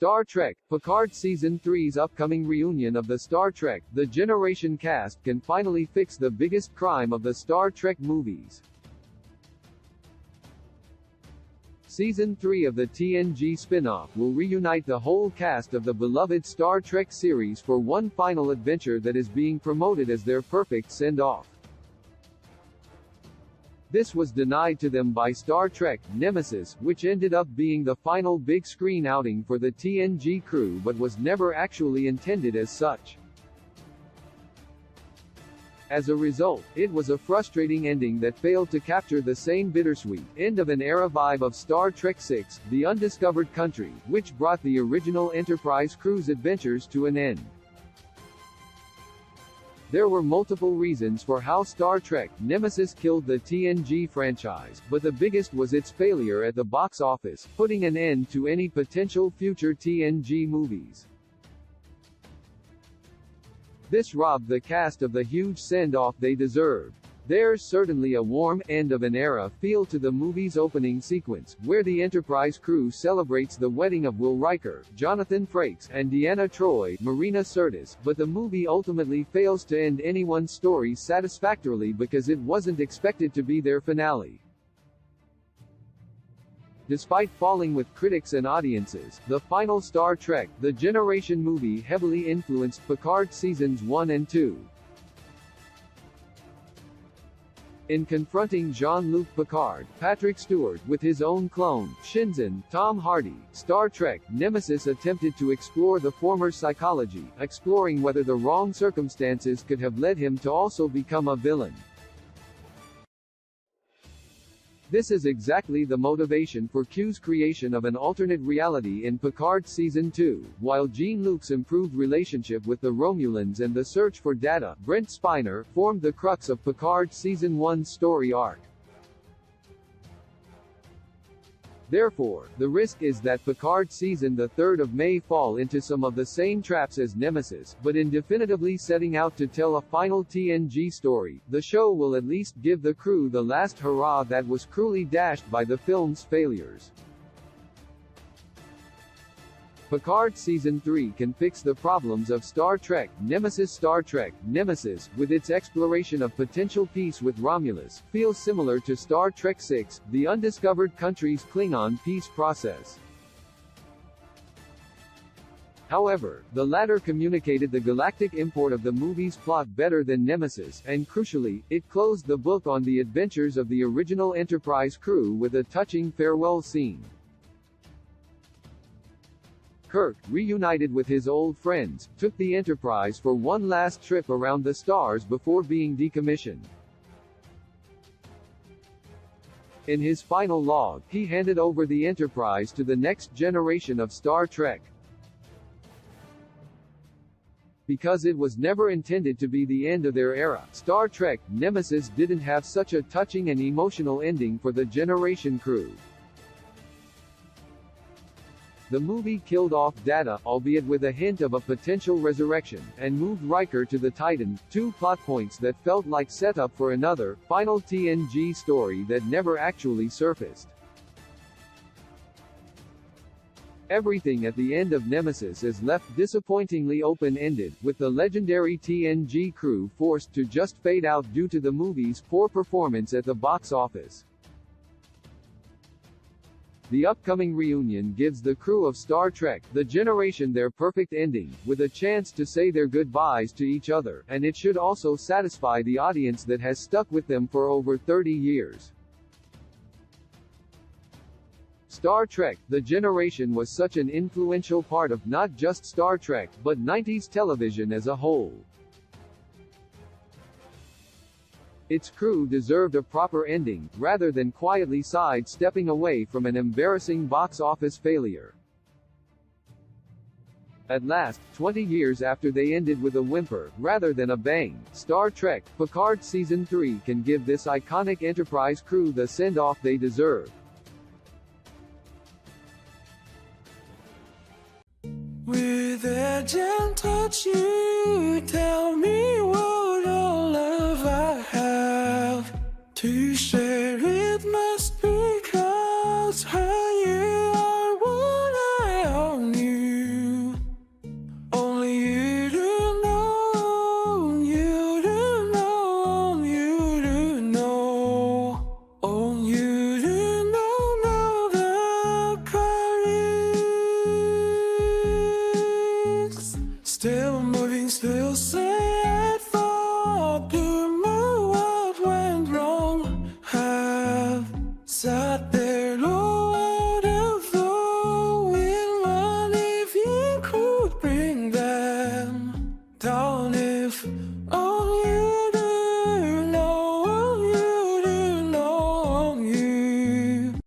Star Trek, Picard Season 3's upcoming reunion of the Star Trek, The Generation cast can finally fix the biggest crime of the Star Trek movies. Season 3 of the TNG spin-off will reunite the whole cast of the beloved Star Trek series for one final adventure that is being promoted as their perfect send-off. This was denied to them by Star Trek: Nemesis, which ended up being the final big-screen outing for the TNG crew but was never actually intended as such. As a result, it was a frustrating ending that failed to capture the same bittersweet, end-of-an-era vibe of Star Trek VI: The Undiscovered Country, which brought the original Enterprise crew's adventures to an end. There were multiple reasons for how Star Trek: Nemesis killed the TNG franchise, but the biggest was its failure at the box office, putting an end to any potential future TNG movies. This robbed the cast of the huge send-off they deserved. There's certainly a warm, end-of-an-era feel to the movie's opening sequence, where the Enterprise crew celebrates the wedding of Will Riker, Jonathan Frakes, and Deanna Troi, Marina Sirtis, but the movie ultimately fails to end anyone's story satisfactorily because it wasn't expected to be their finale. Despite falling with critics and audiences, the final Star Trek: The Generation movie heavily influenced Picard Seasons 1 and 2. In confronting Jean-Luc Picard, Patrick Stewart, with his own clone, Shinzen, Tom Hardy, Star Trek: Nemesis attempted to explore the former's psychology, exploring whether the wrong circumstances could have led him to also become a villain. This is exactly the motivation for Q's creation of an alternate reality in Picard Season 2, while Jean-Luc's improved relationship with the Romulans and the search for Data, Brent Spiner, formed the crux of Picard Season 1's story arc. Therefore, the risk is that Picard Season 3 may fall into some of the same traps as Nemesis, but in definitively setting out to tell a final TNG story, the show will at least give the crew the last hurrah that was cruelly dashed by the film's failures. Picard Season 3 can fix the problems of Star Trek: Nemesis. Star Trek: Nemesis, with its exploration of potential peace with Romulus, feels similar to Star Trek VI: The Undiscovered Country's Klingon peace process. However, the latter communicated the galactic import of the movie's plot better than Nemesis, and crucially, it closed the book on the adventures of the original Enterprise crew with a touching farewell scene. Kirk, reunited with his old friends, took the Enterprise for one last trip around the stars before being decommissioned. In his final log, he handed over the Enterprise to the next generation of Star Trek. Because it was never intended to be the end of their era, Star Trek: Nemesis didn't have such a touching and emotional ending for the Generation crew. The movie killed off Data, albeit with a hint of a potential resurrection, and moved Riker to the Titan, two plot points that felt like setup for another, final TNG story that never actually surfaced. Everything at the end of Nemesis is left disappointingly open-ended, with the legendary TNG crew forced to just fade out due to the movie's poor performance at the box office. The upcoming reunion gives the crew of Star Trek: The Generation their perfect ending, with a chance to say their goodbyes to each other, and it should also satisfy the audience that has stuck with them for over 30 years. Star Trek: The Generation was such an influential part of not just Star Trek, but 90s television as a whole. Its crew deserved a proper ending, rather than quietly sidestepping away from an embarrassing box office failure. At last, 20 years after they ended with a whimper, rather than a bang, Star Trek: Picard Season 3 can give this iconic Enterprise crew the send-off they deserve. With a gentle touch, you tell me what all love I have to share. It must be 'cause you are what I all knew. Still moving, still sailing.